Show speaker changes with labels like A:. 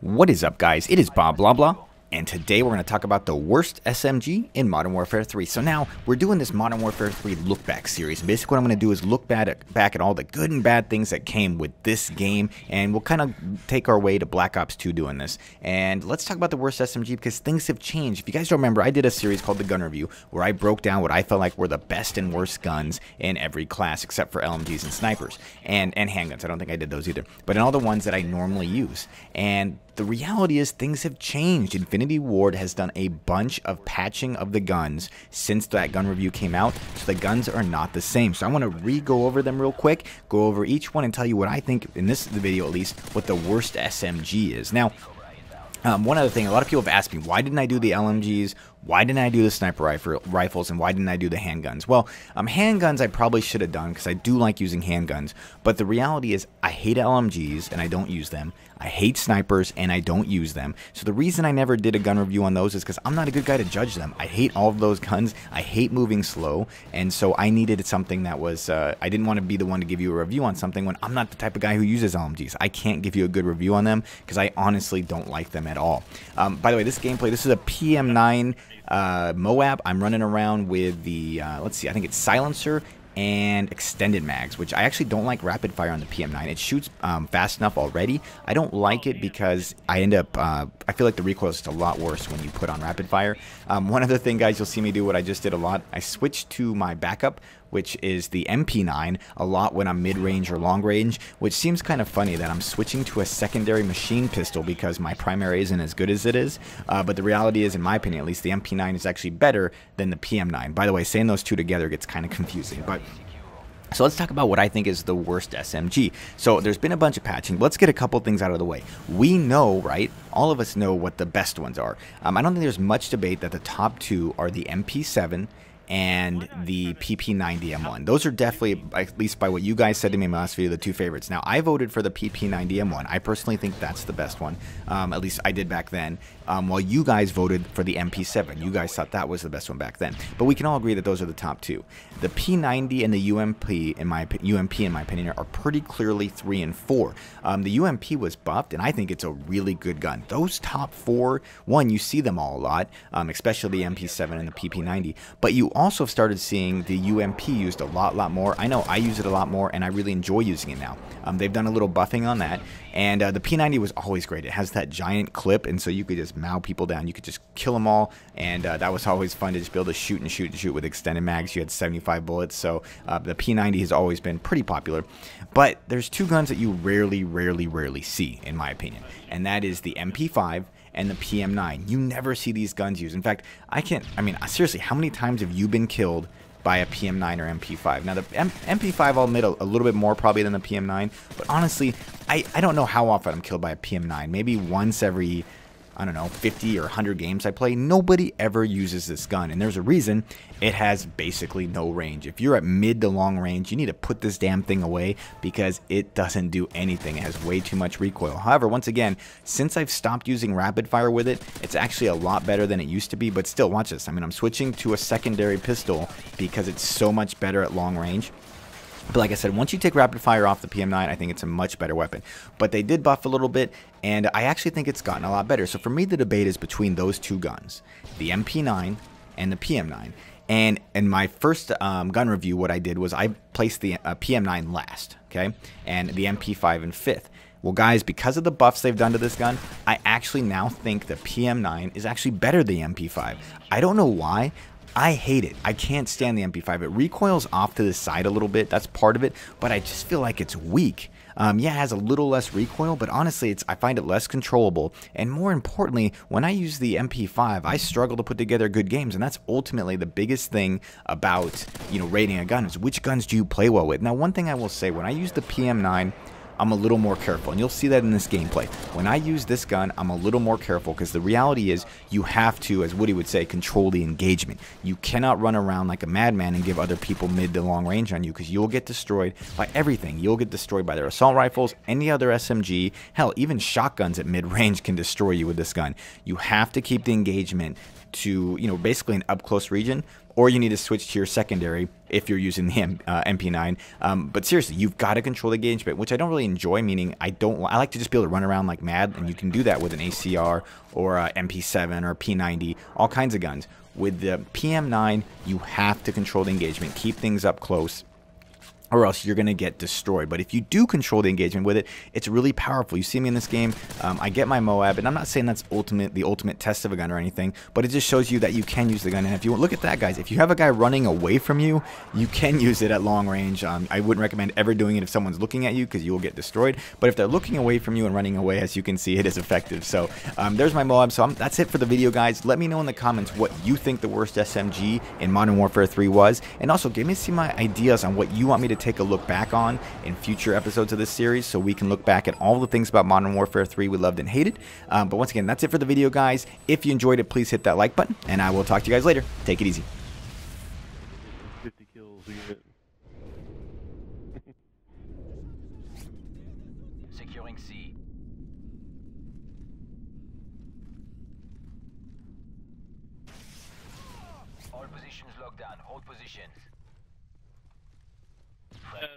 A: What is up, guys? It is Bob Blah Blah, and today we're going to talk about the worst SMG in Modern Warfare 3. So now, we're doing this Modern Warfare 3 look back series, and basically what I'm going to do is look back at all the good and bad things that came with this game, and we'll kind of take our way to Black Ops 2 doing this. And let's talk about the worst SMG, because things have changed. If you guys don't remember, I did a series called The Gun Review, where I broke down what I felt like were the best and worst guns in every class, except for LMGs and snipers, and handguns. I don't think I did those either, but in all the ones that I normally use. And the reality is things have changed. Infinity Ward has done a bunch of patching of the guns since that gun review came out, so the guns are not the same. So I want to re-go over them real quick, go over each one and tell you what I think, in this video at least, what the worst SMG is. Now, one other thing, a lot of people have asked me, why didn't I do the LMGs? Why didn't I do the sniper rifles, and why didn't I do the handguns? Well, handguns I probably should have done, because I do like using handguns, but the reality is I hate LMGs and I don't use them. I hate snipers and I don't use them. So the reason I never did a gun review on those is because I'm not a good guy to judge them. I hate all of those guns. I hate moving slow, and so I needed something that was, I didn't want to be the one to give you a review on something when I'm not the type of guy who uses LMGs. I can't give you a good review on them because I honestly don't like them at all. By the way, this gameplay, this is a PM-9 MOAB. I'm running around with the, let's see, I think it's silencer and extended mags, which I actually don't like rapid fire on the PM-9. It shoots fast enough already. I don't like it because I end up, I feel like the recoil is just a lot worse when you put on rapid fire. One other thing, guys, you'll see me do what I just did a lot. I switched to my backup, which is the MP9, a lot when I'm mid-range or long-range, which seems kind of funny that I'm switching to a secondary machine pistol because my primary isn't as good as it is, but the reality is, in my opinion at least, the MP9 is actually better than the PM9. By the way, saying those two together gets kind of confusing, but so let's talk about what I think is the worst SMG. So there's been a bunch of patching. Let's get a couple things out of the way. We know, right? All of us know what the best ones are. I don't think there's much debate that the top two are the MP7 and the PP-90M1. Those are definitely, at least by what you guys said to me in my last video, the two favorites. Now, I voted for the PP-90M1. I personally think that's the best one. At least I did back then. While you guys voted for the MP7. You guys thought that was the best one back then. But we can all agree that those are the top two. The P90 and the UMP, in my opinion, are pretty clearly 3 and 4. The UMP was buffed, and I think it's a really good gun. Those top four, one, you see them all a lot, especially the MP7 and the PP90. But you also started seeing the UMP used a lot more. I know I use it a lot more, and I really enjoy using it now. They've done a little buffing on that, and the P90 was always great. It has that giant clip, and so you could just mow people down. You could just kill them all, and that was always fun to just be able to shoot and shoot and shoot with extended mags. You had 75 bullets, so the P90 has always been pretty popular. But there's two guns that you rarely see, in my opinion, and that is the MP5 and the PM-9. You never see these guns used. In fact, I mean, seriously, how many times have you been killed by a PM-9 or MP5? Now, the MP5, I'll admit, a little bit more probably than the PM-9, but honestly, I don't know how often I'm killed by a PM-9. Maybe once every, I don't know, 50 or 100 games I play. Nobody ever uses this gun, and there's a reason. It has basically no range. If you're at mid to long range, you need to put this damn thing away because it doesn't do anything. It has way too much recoil. However, once again, since I've stopped using rapid fire with it, it's actually a lot better than it used to be, but still, watch this. I mean, I'm switching to a secondary pistol because it's so much better at long range. But like I said, once you take rapid fire off the PM-9, I think it's a much better weapon. But they did buff a little bit, and I actually think it's gotten a lot better. So for me, the debate is between those two guns, the MP9 and the PM-9. And in my first gun review, what I did was I placed the PM-9 last, okay, and the MP5 in 5th. Well, guys, because of the buffs they've done to this gun, I actually now think the PM-9 is actually better than the MP5. I don't know why. I hate it. I can't stand the MP5. It recoils off to the side a little bit. That's part of it, but I just feel like it's weak. Yeah, it has a little less recoil, but honestly, I find it less controllable. And more importantly, when I use the MP5, I struggle to put together good games, and that's ultimately the biggest thing about, rating a gun is which guns do you play well with. Now, one thing I will say, when I use the PM-9, I'm a little more careful, and you'll see that in this gameplay. When I use this gun, I'm a little more careful because the reality is you have to, as Woody would say, control the engagement. You cannot run around like a madman and give other people mid to long range on you because you'll get destroyed by everything. You'll get destroyed by their assault rifles, any other SMG, hell, even shotguns at mid range can destroy you with this gun. You have to keep the engagement to, basically an up-close region, or you need to switch to your secondary if you're using the MP9. But seriously, you've got to control the engagement, which I don't really enjoy, meaning I like to just be able to run around like mad, and you can do that with an ACR or a MP7 or P90, all kinds of guns. With the PM-9, you have to control the engagement, keep things up close, or else you're going to get destroyed. But if you do control the engagement with it, it's really powerful. You see me in this game, I get my MOAB, and I'm not saying that's the ultimate test of a gun or anything, but it just shows you that you can use the gun. And if you look at that, guys, if you have a guy running away from you, you can use it at long range. I wouldn't recommend ever doing it if someone's looking at you, because you will get destroyed. But if they're looking away from you and running away, as you can see, it is effective. So there's my MOAB. So that's it for the video, guys. Let me know in the comments what you think the worst SMG in Modern Warfare 3 was, and also give me some ideas on what you want me to take a look back on in future episodes of this series, so we can look back at all the things about Modern Warfare 3 we loved and hated. But once again, that's it for the video, guys. If you enjoyed it, please hit that like button, and I will talk to you guys later. Take it easy.
B: 50 kills again.
C: Securing C. All positions locked down. Hold positions.
B: Yes.